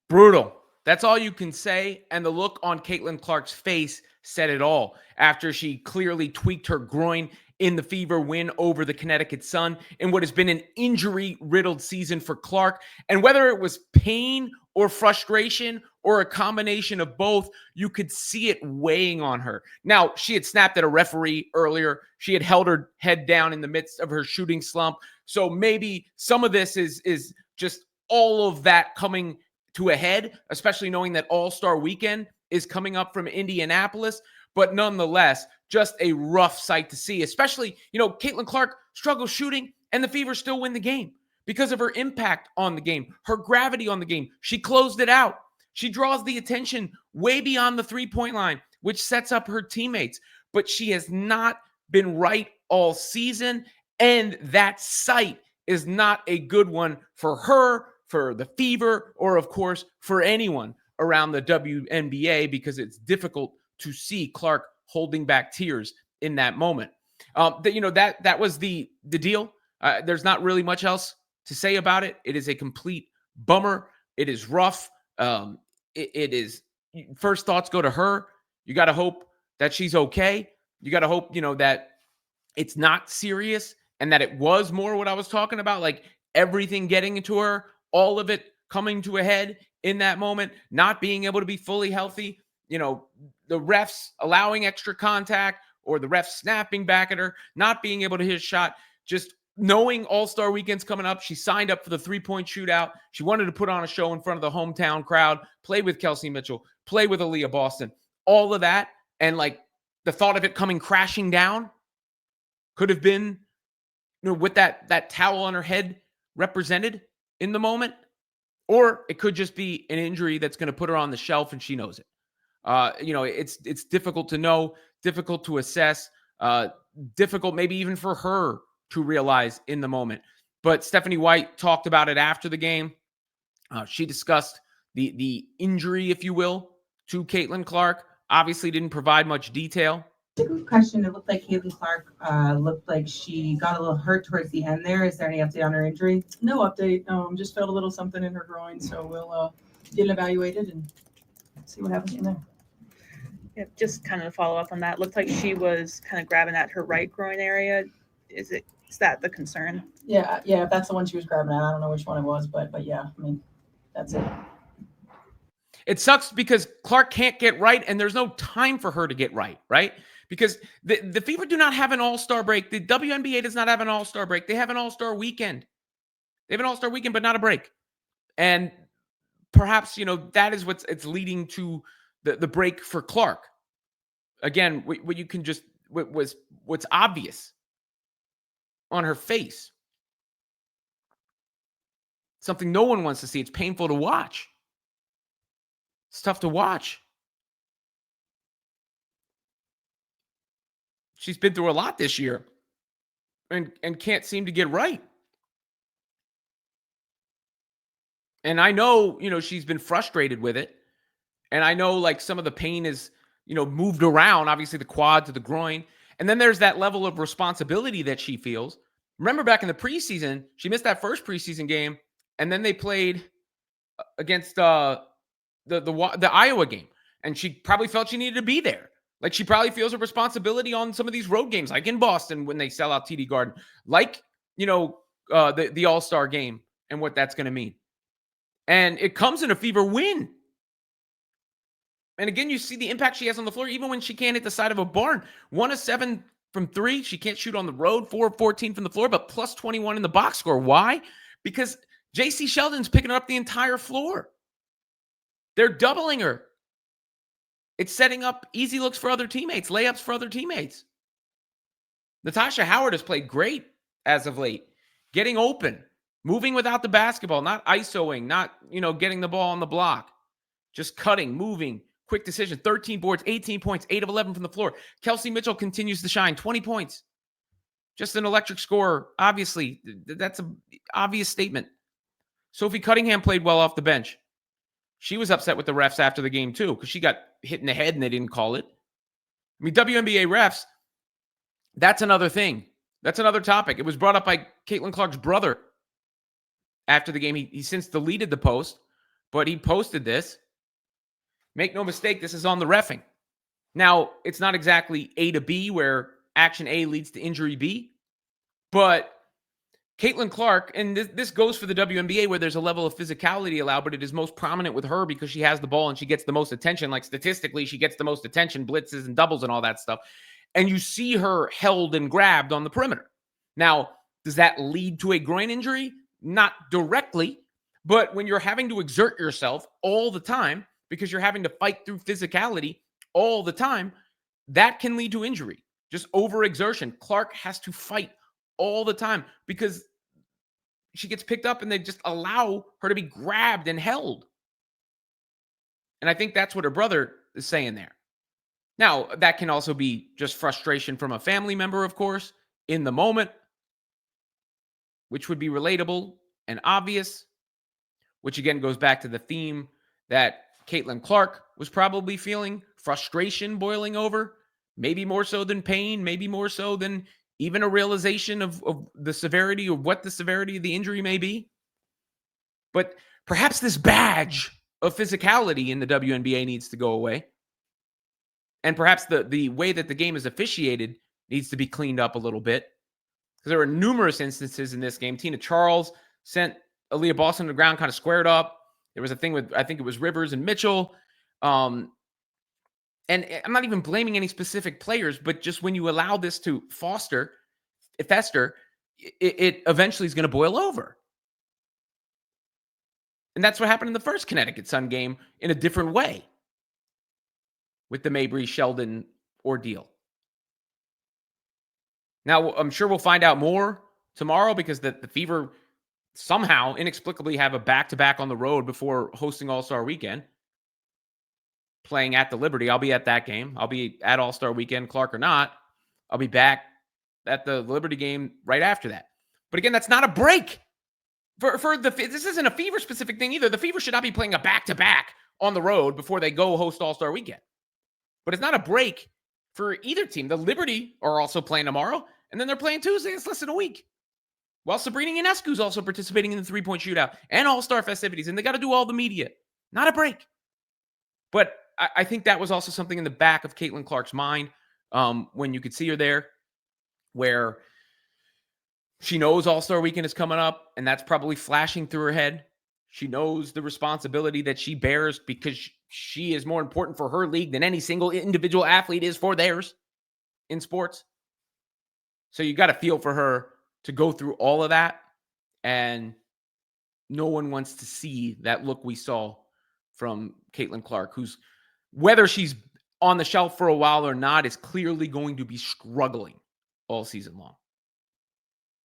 Brutal. That's all you can say. And the look on Caitlyn Clark's face said it all after she clearly tweaked her groin in the Fever win over the Connecticut Sun in what has been an injury-riddled season for Clark. And whether it was pain or frustration or a combination of both, you could see it weighing on her. Now, she had snapped at a referee earlier. She had held her head down in the midst of her shooting slump. So maybe some of this is just all of that coming to a head, especially knowing that All-Star Weekend is coming up from Indianapolis. But nonetheless, just a rough sight to see, especially, Caitlyn Clark struggles shooting and the Fever still win the game because of her impact on the game, her gravity on the game. She closed it out. She draws the attention way beyond the three-point line, which sets up her teammates. But she has not been right all season, and that sight is not a good one for her, for the Fever, or of course for anyone around the WNBA, because it's difficult to see Clark holding back tears in that moment. That was the deal. There's not really much else to say about it. It is a complete bummer. It is rough. It is. First thoughts go to her. You got to hope that she's okay. You got to hope that it's not serious and that it was more what I was talking about, like everything getting into her, all of it coming to a head in that moment, not being able to be fully healthy, the refs allowing extra contact or the refs snapping back at her, not being able to hit a shot, just knowing All-Star Weekend's coming up. She signed up for the three-point shootout. She wanted to put on a show in front of the hometown crowd, play with Kelsey Mitchell, play with Aaliyah Boston, all of that. And the thought of it coming crashing down could have been, what that towel on her head represented in the moment. Or it could just be an injury that's going to put her on the shelf and she knows it. It's difficult to know, difficult to assess, difficult maybe even for her to realize in the moment. But Stephanie White talked about it after the game. She discussed the injury, if you will, to Caitlyn Clark. Obviously didn't provide much detail. Good question. It looked like Caitlyn Clark looked like she got a little hurt towards the end there. Is there any update on her injury? No update. Just felt a little something in her groin, so we'll get it evaluated and see what happens from there. Yeah, just kind of follow up on that. Looked like she was kind of grabbing at her right groin area. Is that the concern? Yeah, if that's the one she was grabbing at. I don't know which one it was, but yeah, I mean, that's it. It sucks because Clark can't get right, and there's no time for her to get right? Because the Fever do not have an all-star break. The WNBA does not have an all-star break. They have an all-star weekend. They have an all-star weekend, but not a break. And perhaps, that is it's leading to the break for Clark. Again, what you can just, what's obvious on her face. Something no one wants to see. It's painful to watch. It's tough to watch. She's been through a lot this year and can't seem to get right. And I know, she's been frustrated with it. And I know some of the pain is, moved around, obviously the quad to the groin. And then there's that level of responsibility that she feels. Remember back in the preseason, she missed that first preseason game. And then they played against the Iowa game. And she probably felt she needed to be there. She probably feels a responsibility on some of these road games, like in Boston when they sell out TD Garden, the All-Star game and what that's going to mean. And it comes in a Fever win. And again, you see the impact she has on the floor, even when she can't hit the side of a barn. 1 of 7 from 3. She can't shoot on the road. 4 of 14 from the floor, but plus 21 in the box score. Why? Because J.C. Sheldon's picking up the entire floor. They're doubling her. It's setting up easy looks for other teammates, layups for other teammates. Natasha Howard has played great as of late, getting open, moving without the basketball, not isoing, not, getting the ball on the block, just cutting, moving, quick decision, 13 boards, 18 points, 8 of 11 from the floor. Kelsey Mitchell continues to shine, 20 points. Just an electric scorer. Obviously, that's an obvious statement. Sophie Cunningham played well off the bench. She was upset with the refs after the game, too, because she got hit in the head and they didn't call it. I mean, WNBA refs, that's another thing. That's another topic. It was brought up by Caitlyn Clark's brother after the game. He since deleted the post, but he posted this. Make no mistake, this is on the reffing. Now, it's not exactly A to B where action A leads to injury B, but Caitlyn Clark, and this goes for the WNBA where there's a level of physicality allowed, but it is most prominent with her because she has the ball and she gets the most attention. Like statistically, she gets the most attention, blitzes and doubles and all that stuff. And you see her held and grabbed on the perimeter. Now, does that lead to a groin injury? Not directly, but when you're having to exert yourself all the time because you're having to fight through physicality all the time, that can lead to injury. Just overexertion. Clark has to fight all the time because she gets picked up and they just allow her to be grabbed and held. And I think that's what her brother is saying there. Now, that can also be just frustration from a family member, of course, in the moment, which would be relatable and obvious, which again goes back to the theme that Caitlyn Clark was probably feeling, frustration boiling over, maybe more so than pain, maybe more so than even a realization of the severity of what the severity of the injury may be. But perhaps this badge of physicality in the WNBA needs to go away. And perhaps the way that the game is officiated needs to be cleaned up a little bit. Because there were numerous instances in this game. Tina Charles sent Aaliyah Boston to the ground, kind of squared up. There was a thing with, I think it was Rivers and Mitchell. And I'm not even blaming any specific players, but just when you allow this to fester, it eventually is going to boil over. And that's what happened in the first Connecticut Sun game in a different way with the Mabry Sheldon ordeal. Now, I'm sure we'll find out more tomorrow because the Fever somehow inexplicably have a back-to-back on the road before hosting All-Star Weekend. Playing at the Liberty. I'll be at that game. I'll be at All-Star Weekend, Clark or not. I'll be back at the Liberty game right after that. But again, that's not a break. This isn't a Fever specific thing either. The Fever should not be playing a back-to-back on the road before they go host All-Star Weekend. But it's not a break for either team. The Liberty are also playing tomorrow, and then they're playing Tuesday. It's less than a week. While Sabrina Ionescu is also participating in the three-point shootout and All-Star festivities, and they got to do all the media. Not a break. But I think that was also something in the back of Caitlyn Clark's mind when you could see her there, where she knows All-Star Weekend is coming up, and that's probably flashing through her head. She knows the responsibility that she bears because she is more important for her league than any single individual athlete is for theirs in sports. So you got to feel for her to go through all of that, and no one wants to see that look we saw from Caitlyn Clark, who's, whether she's on the shelf for a while or not, is clearly going to be struggling all season long.